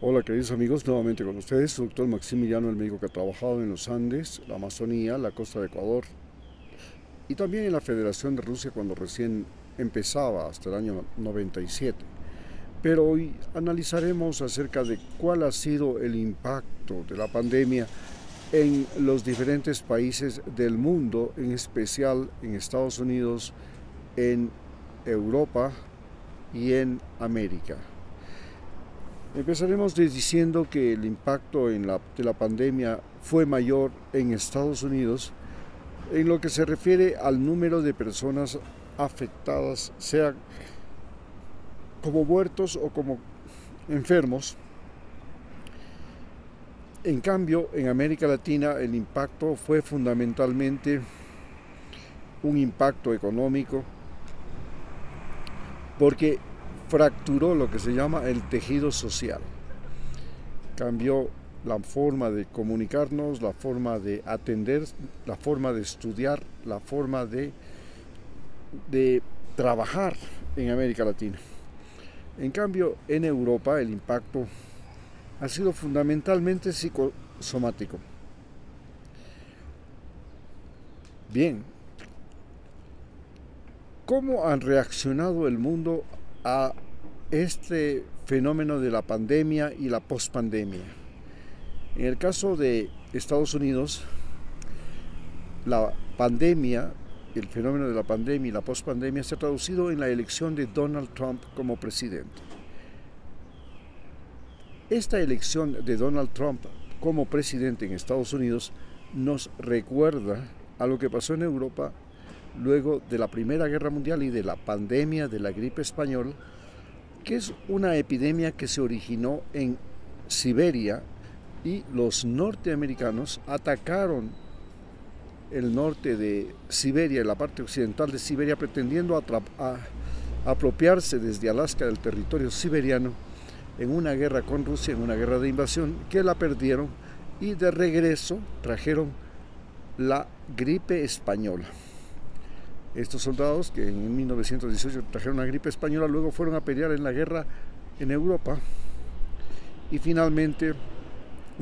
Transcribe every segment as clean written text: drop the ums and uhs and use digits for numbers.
Hola queridos amigos, nuevamente con ustedes, su doctor Maximiliano, el médico que ha trabajado en los Andes, la Amazonía, la costa de Ecuador y también en la Federación de Rusia cuando recién empezaba hasta el año 97. Pero hoy analizaremos acerca de cuál ha sido el impacto de la pandemia en los diferentes países del mundo, en especial en Estados Unidos, en Europa y en América. Empezaremos diciendo que el impacto de la pandemia fue mayor en Estados Unidos en lo que se refiere al número de personas afectadas, sea como muertos o como enfermos. En cambio, en América Latina el impacto fue fundamentalmente un impacto económico porque fracturó lo que se llama el tejido social. Cambió la forma de comunicarnos, la forma de atender, la forma de estudiar, la forma de trabajar en América Latina. En cambio, en Europa el impacto ha sido fundamentalmente psicosomático. Bien, ¿cómo han reaccionado el mundo a este fenómeno de la pandemia y la pospandemia? En el caso de Estados Unidos, la pandemia, el fenómeno de la pandemia y la pospandemia se ha traducido en la elección de Donald Trump como presidente. Esta elección de Donald Trump como presidente en Estados Unidos nos recuerda a lo que pasó en Europa luego de la Primera Guerra Mundial y de la pandemia de la gripe española, que es una epidemia que se originó en Siberia y los norteamericanos atacaron el norte de Siberia, la parte occidental de Siberia, pretendiendo apropiarse desde Alaska del territorio siberiano en una guerra con Rusia, en una guerra de invasión, que la perdieron y de regreso trajeron la gripe española. Estos soldados que en 1918 trajeron la gripe española luego fueron a pelear en la guerra en Europa y finalmente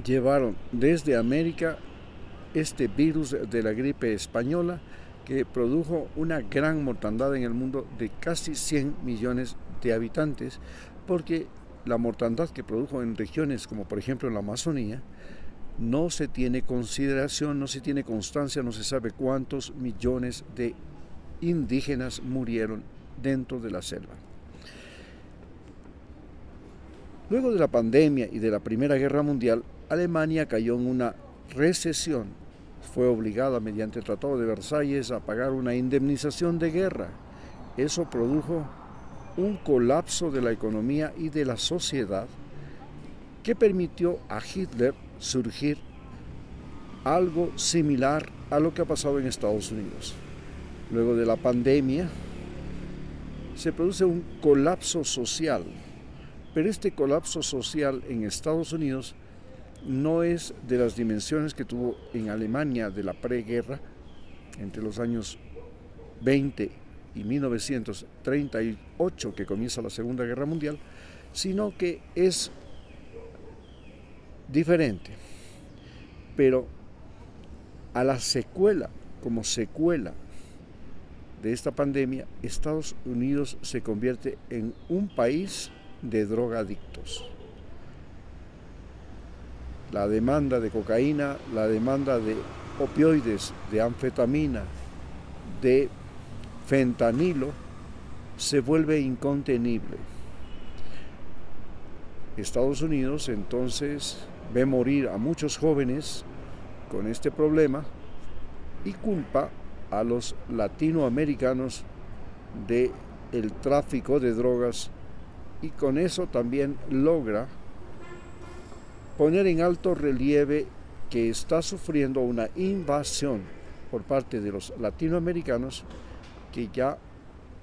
llevaron desde América este virus de la gripe española que produjo una gran mortandad en el mundo de casi 100 millones de habitantes, porque la mortandad que produjo en regiones como por ejemplo en la Amazonía no se tiene consideración, no se tiene constancia, no se sabe cuántos millones de indígenas murieron dentro de la selva. Luego de la pandemia y de la Primera Guerra Mundial, Alemania cayó en una recesión. Fue obligada mediante el Tratado de Versalles a pagar una indemnización de guerra. Eso produjo un colapso de la economía y de la sociedad que permitió a Hitler surgir algo similar a lo que ha pasado en Estados Unidos. Luego de la pandemia se produce un colapso social, pero este colapso social en Estados Unidos no es de las dimensiones que tuvo en Alemania de la preguerra entre los años 20 y 1938, que comienza la Segunda Guerra Mundial, sino que es diferente. Pero a la secuela, como secuela de esta pandemia, Estados Unidos se convierte en un país de drogadictos. La demanda de cocaína, la demanda de opioides, de anfetamina, de fentanilo, se vuelve incontenible. Estados Unidos entonces ve morir a muchos jóvenes con este problema y culpa a los latinoamericanos del tráfico de drogas, y con eso también logra poner en alto relieve que está sufriendo una invasión por parte de los latinoamericanos, que ya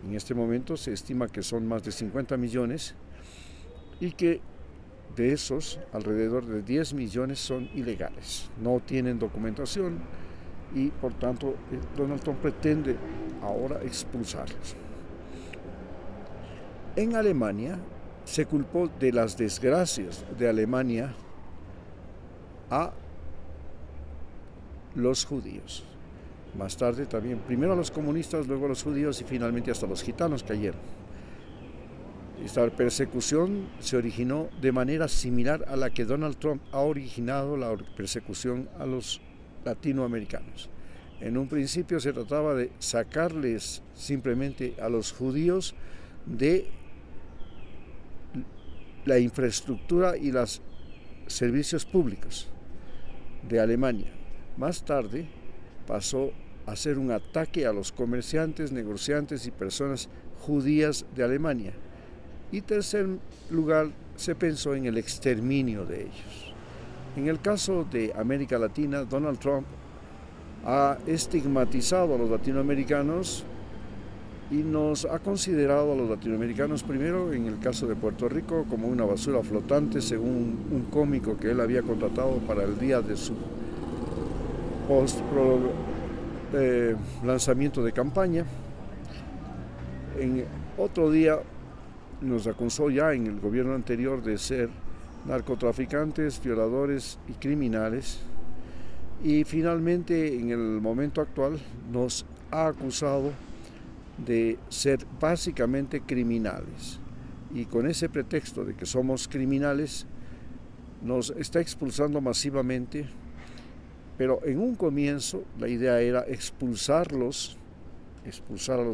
en este momento se estima que son más de 50 millones y que de esos alrededor de 10 millones son ilegales, no tienen documentación y por tanto Donald Trump pretende ahora expulsarlos. En Alemania se culpó de las desgracias de Alemania a los judíos. Más tarde también, primero a los comunistas, luego a los judíos y finalmente hasta los gitanos cayeron. Esta persecución se originó de manera similar a la que Donald Trump ha originado la persecución a los latinoamericanos. En un principio se trataba de sacarles simplemente a los judíos de la infraestructura y los servicios públicos de Alemania. Más tarde pasó a ser un ataque a los comerciantes, negociantes y personas judías de Alemania. Y en tercer lugar, se pensó en el exterminio de ellos. En el caso de América Latina, Donald Trump ha estigmatizado a los latinoamericanos y nos ha considerado a los latinoamericanos, primero en el caso de Puerto Rico, como una basura flotante, según un cómico que él había contratado para el día de su lanzamiento de campaña. En otro día nos acusó ya en el gobierno anterior de ser narcotraficantes, violadores y criminales, y finalmente en el momento actual nos ha acusado de ser básicamente criminales, y con ese pretexto de que somos criminales nos está expulsando masivamente. Pero en un comienzo la idea era expulsar a los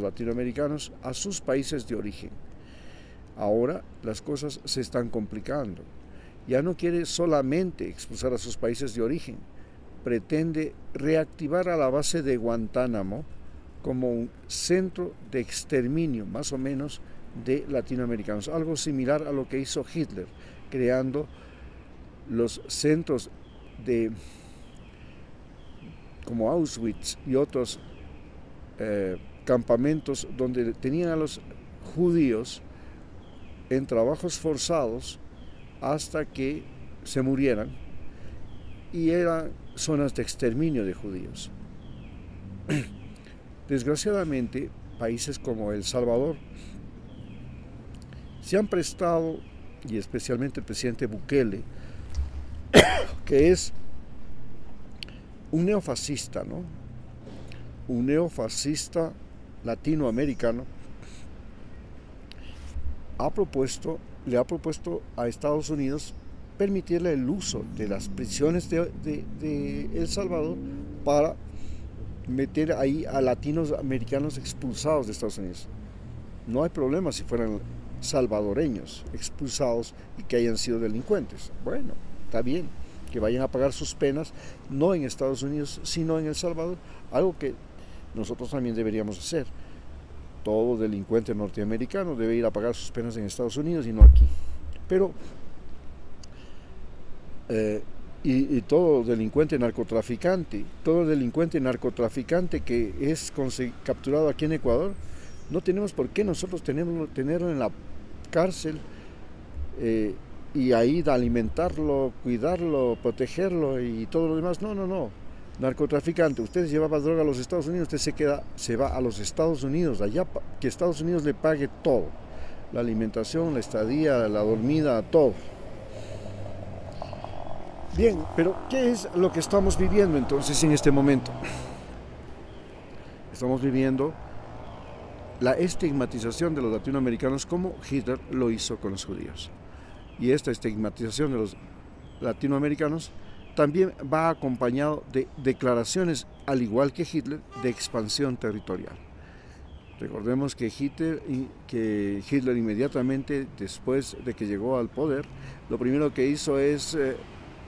latinoamericanos a sus países de origen. Ahora las cosas se están complicando. Ya no quiere solamente expulsar a sus países de origen, pretende reactivar a la base de Guantánamo como un centro de exterminio, más o menos, de latinoamericanos. Algo similar a lo que hizo Hitler, creando los centros como Auschwitz y otros campamentos donde tenían a los judíos en trabajos forzados hasta que se murieran, y eran zonas de exterminio de judíos. Desgraciadamente, países como El Salvador se han prestado, y especialmente el presidente Bukele, que es un neofascista, ¿no? Un neofascista latinoamericano, le ha propuesto a Estados Unidos permitirle el uso de las prisiones de El Salvador para meter ahí a latinoamericanos expulsados de Estados Unidos. No hay problema si fueran salvadoreños expulsados y que hayan sido delincuentes. Bueno, está bien que vayan a pagar sus penas, no en Estados Unidos, sino en El Salvador, algo que nosotros también deberíamos hacer. Todo delincuente norteamericano debe ir a pagar sus penas en Estados Unidos y no aquí. Pero, y todo delincuente narcotraficante que es capturado aquí en Ecuador, no tenemos por qué nosotros tenerlo en la cárcel y ahí alimentarlo, cuidarlo, protegerlo y todo lo demás. No. Narcotraficante, usted llevaba droga a los Estados Unidos, usted se va a los Estados Unidos, allá que Estados Unidos le pague todo, la alimentación, la estadía, la dormida, todo. Bien, pero ¿qué es lo que estamos viviendo entonces en este momento? Estamos viviendo la estigmatización de los latinoamericanos como Hitler lo hizo con los judíos. Y esta estigmatización de los latinoamericanos también va acompañado de declaraciones, al igual que Hitler, de expansión territorial. Recordemos que Hitler inmediatamente después de que llegó al poder, lo primero que hizo es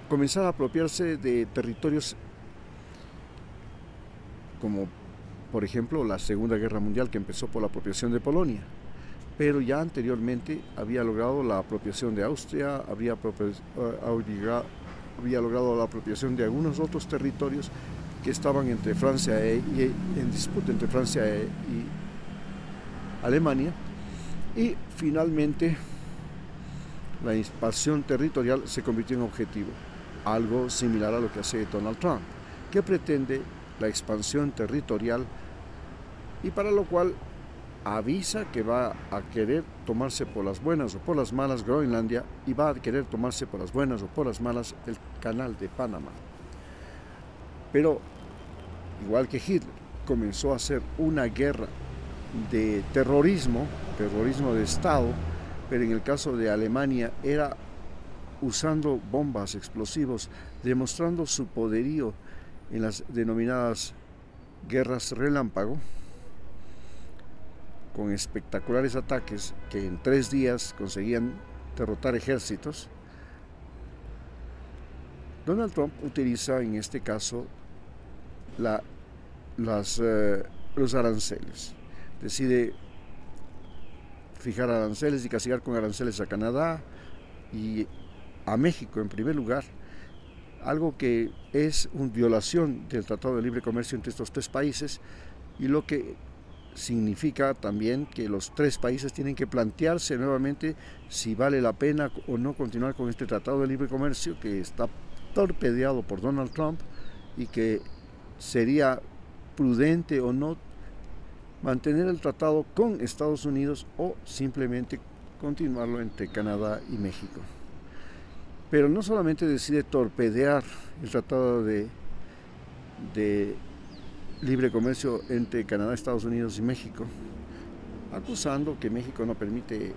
comenzar a apropiarse de territorios como, por ejemplo, la Segunda Guerra Mundial, que empezó por la apropiación de Polonia, pero ya anteriormente había logrado la apropiación de Austria, había logrado la apropiación de algunos otros territorios que estaban en disputa entre Francia y Alemania, y finalmente la expansión territorial se convirtió en objetivo, algo similar a lo que hace Donald Trump, que pretende la expansión territorial y para lo cual avisa que va a querer tomarse por las buenas o por las malas Groenlandia y va a querer tomarse por las buenas o por las malas el canal de Panamá. Pero, igual que Hitler, comenzó a hacer una guerra de terrorismo de Estado, pero en el caso de Alemania era usando bombas, explosivos, demostrando su poderío en las denominadas guerras relámpago, con espectaculares ataques que en 3 días conseguían derrotar ejércitos. Donald Trump utiliza en este caso los aranceles. Decide fijar aranceles y castigar con aranceles a Canadá y a México en primer lugar, algo que es una violación del Tratado de Libre Comercio entre estos 3 países, y lo que significa también que los 3 países tienen que plantearse nuevamente si vale la pena o no continuar con este Tratado de Libre Comercio que está torpedeado por Donald Trump, y que sería prudente o no mantener el tratado con Estados Unidos o simplemente continuarlo entre Canadá y México. Pero no solamente decide torpedear el tratado de libre comercio entre Canadá, Estados Unidos y México, acusando que México no permite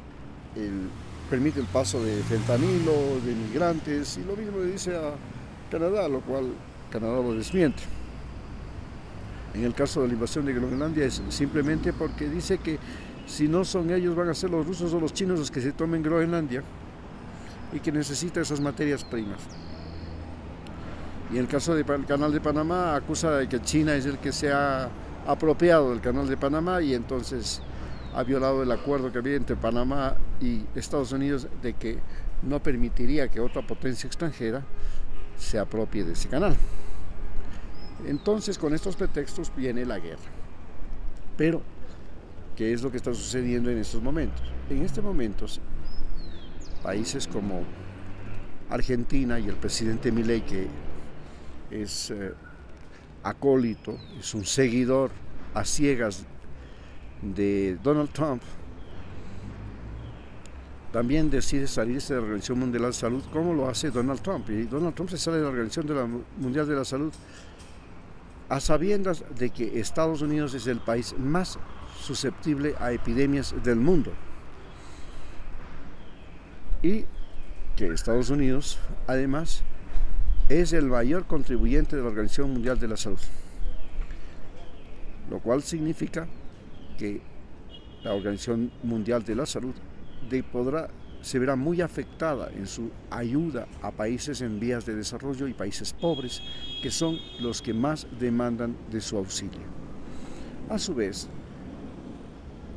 el paso de fentanilo, de migrantes, y lo mismo le dice a Canadá, lo cual Canadá lo desmiente. En el caso de la invasión de Groenlandia es simplemente porque dice que si no son ellos, van a ser los rusos o los chinos los que se tomen Groenlandia, y que necesita esas materias primas. Y en el caso del canal de Panamá, acusa de que China es el que se ha apropiado del canal de Panamá y entonces ha violado el acuerdo que había entre Panamá y Estados Unidos de que no permitiría que otra potencia extranjera se apropie de ese canal. Entonces, con estos pretextos viene la guerra. Pero, ¿qué es lo que está sucediendo en estos momentos? En estos momentos, países como Argentina y el presidente Milei, que es acólito, es un seguidor a ciegas de Donald Trump, también decide salirse de la Organización Mundial de la Salud, como lo hace Donald Trump. Y Donald Trump se sale de la Organización Mundial de la Salud a sabiendas de que Estados Unidos es el país más susceptible a epidemias del mundo, y que Estados Unidos además es el mayor contribuyente de la Organización Mundial de la Salud, lo cual significa que la Organización Mundial de la Salud se verá muy afectada en su ayuda a países en vías de desarrollo y países pobres, que son los que más demandan de su auxilio. A su vez,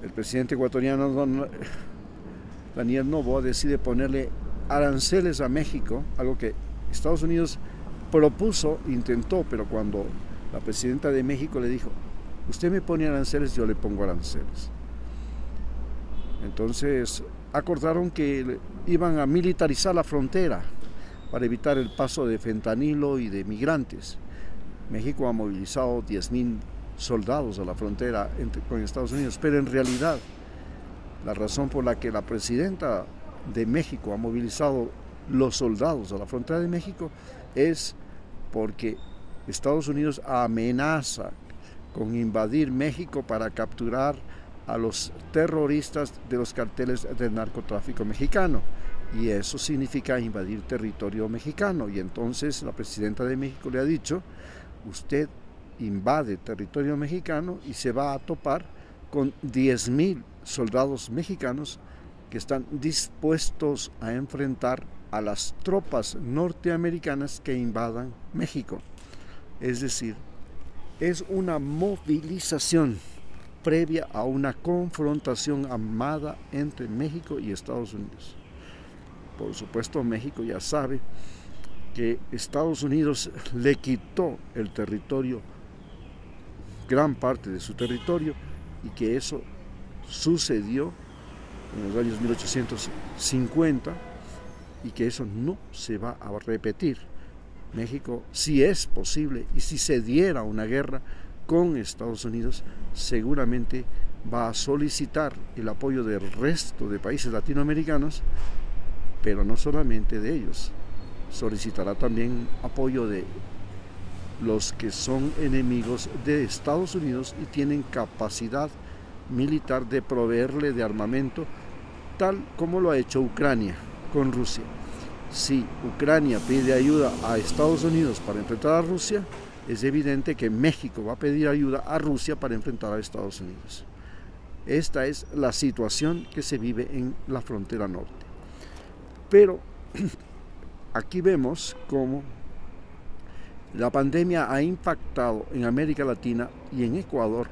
el presidente ecuatoriano Daniel Noboa decide ponerle aranceles a México, algo que Estados Unidos propuso, intentó, pero cuando la presidenta de México le dijo: usted me pone aranceles, yo le pongo aranceles. Entonces acordaron que iban a militarizar la frontera para evitar el paso de fentanilo y de migrantes. México ha movilizado 10,000 soldados a la frontera con Estados Unidos, pero en realidad la razón por la que la presidenta de México ha movilizado los soldados a la frontera de México es porque Estados Unidos amenaza con invadir México para capturar a los terroristas de los carteles del narcotráfico mexicano, y eso significa invadir territorio mexicano. Y entonces la presidenta de México le ha dicho: usted invade territorio mexicano y se va a topar con 10,000 soldados mexicanos que están dispuestos a enfrentar a las tropas norteamericanas que invadan México. Es decir, es una movilización previa a una confrontación armada entre México y Estados Unidos. Por supuesto, México ya sabe que Estados Unidos le quitó el territorio, gran parte de su territorio, y que eso sucedió en los años 1850 y que eso no se va a repetir. México, si es posible y si se diera una guerra con Estados Unidos, seguramente va a solicitar el apoyo del resto de países latinoamericanos, pero no solamente de ellos, solicitará también apoyo de los que son enemigos de Estados Unidos y tienen capacidad militar de proveerle de armamento, tal como lo ha hecho Ucrania con Rusia. Si Ucrania pide ayuda a Estados Unidos para enfrentar a Rusia, es evidente que México va a pedir ayuda a Rusia para enfrentar a Estados Unidos. Esta es la situación que se vive en la frontera norte. Pero aquí vemos cómo la pandemia ha impactado en América Latina y en Ecuador,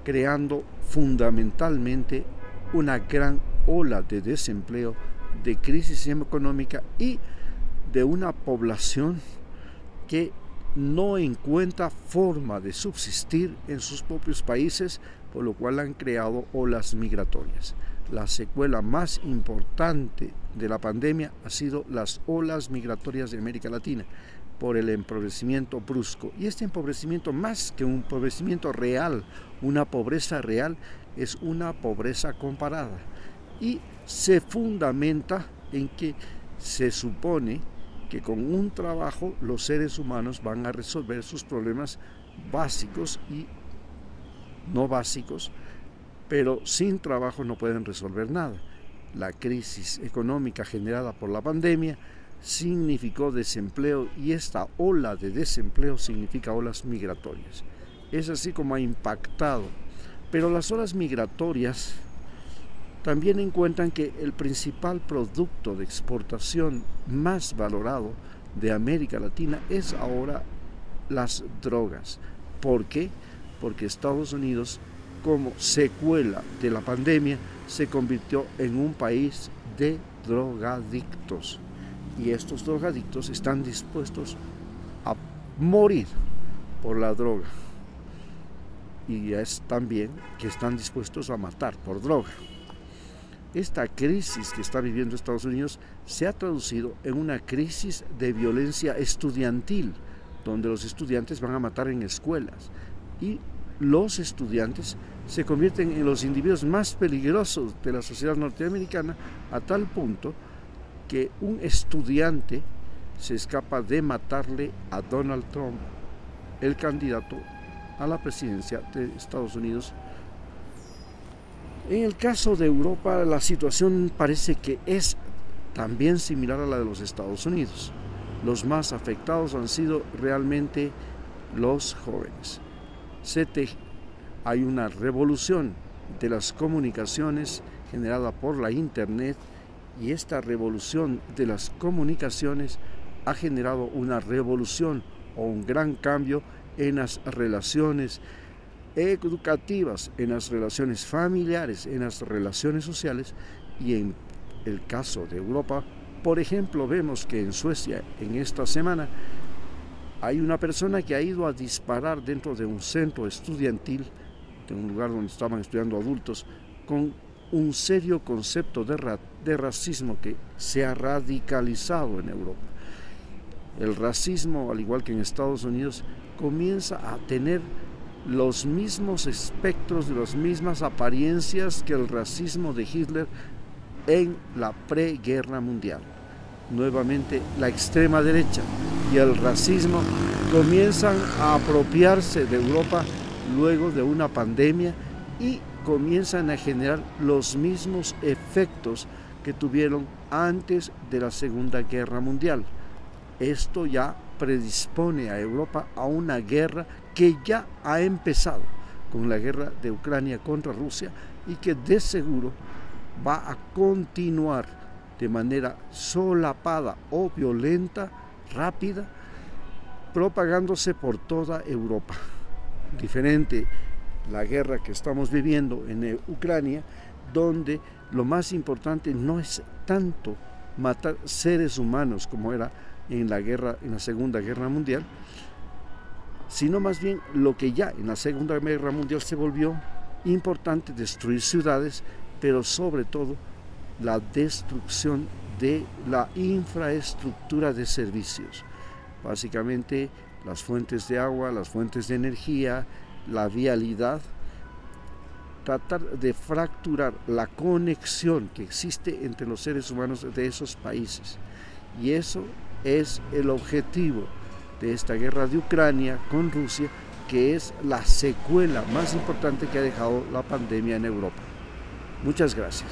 creando fundamentalmente una gran ola de desempleo, de crisis económica y de una población que no encuentra forma de subsistir en sus propios países, por lo cual han creado olas migratorias. La secuela más importante de la pandemia ha sido las olas migratorias de América Latina, por el empobrecimiento brusco. Y este empobrecimiento, más que un empobrecimiento real, una pobreza real, es una pobreza comparada. Y se fundamenta en que se supone que con un trabajo los seres humanos van a resolver sus problemas básicos y no básicos, pero sin trabajo no pueden resolver nada. La crisis económica generada por la pandemia significó desempleo y esta ola de desempleo significa olas migratorias. Es así como ha impactado. Pero las olas migratorias también encuentran que el principal producto de exportación más valorado de América Latina es ahora las drogas. ¿Por qué? Porque Estados Unidos, como secuela de la pandemia, se convirtió en un país de drogadictos. Y estos drogadictos están dispuestos a morir por la droga. Y es también que están dispuestos a matar por droga. Esta crisis que está viviendo Estados Unidos se ha traducido en una crisis de violencia estudiantil, donde los estudiantes van a matar en escuelas. Y los estudiantes se convierten en los individuos más peligrosos de la sociedad norteamericana, a tal punto que un estudiante se escapa de matarle a Donald Trump, el candidato a la presidencia de Estados Unidos. En el caso de Europa, la situación parece que es también similar a la de los Estados Unidos. Los más afectados han sido realmente los jóvenes. Hay una revolución de las comunicaciones generada por la Internet, y esta revolución de las comunicaciones ha generado una revolución o un gran cambio en las relaciones educativas, en las relaciones familiares, en las relaciones sociales. Y en el caso de Europa, por ejemplo, vemos que en Suecia en esta semana hay una persona que ha ido a disparar dentro de un centro estudiantil, de un lugar donde estaban estudiando adultos, con un serio concepto de racismo que se ha radicalizado en Europa. El racismo, al igual que en Estados Unidos, comienza a tener los mismos espectros, las mismas apariencias que el racismo de Hitler en la preguerra mundial. Nuevamente, la extrema derecha y el racismo comienzan a apropiarse de Europa luego de una pandemia y comienzan a generar los mismos efectos que tuvieron antes de la Segunda Guerra Mundial. Esto ya predispone a Europa a una guerra que ya ha empezado con la guerra de Ucrania contra Rusia y que de seguro va a continuar de manera solapada o violenta, rápida, propagándose por toda Europa. Diferente la guerra que estamos viviendo en Ucrania, donde lo más importante no es tanto matar seres humanos como era en la Segunda Guerra Mundial, sino más bien lo que ya en la Segunda Guerra Mundial se volvió importante: destruir ciudades, pero sobre todo la destrucción de la infraestructura de servicios, básicamente las fuentes de agua, las fuentes de energía, la vialidad, tratar de fracturar la conexión que existe entre los seres humanos de esos países. Y eso es el objetivo de esta guerra de Ucrania con Rusia, que es la secuela más importante que ha dejado la pandemia en Europa. Muchas gracias.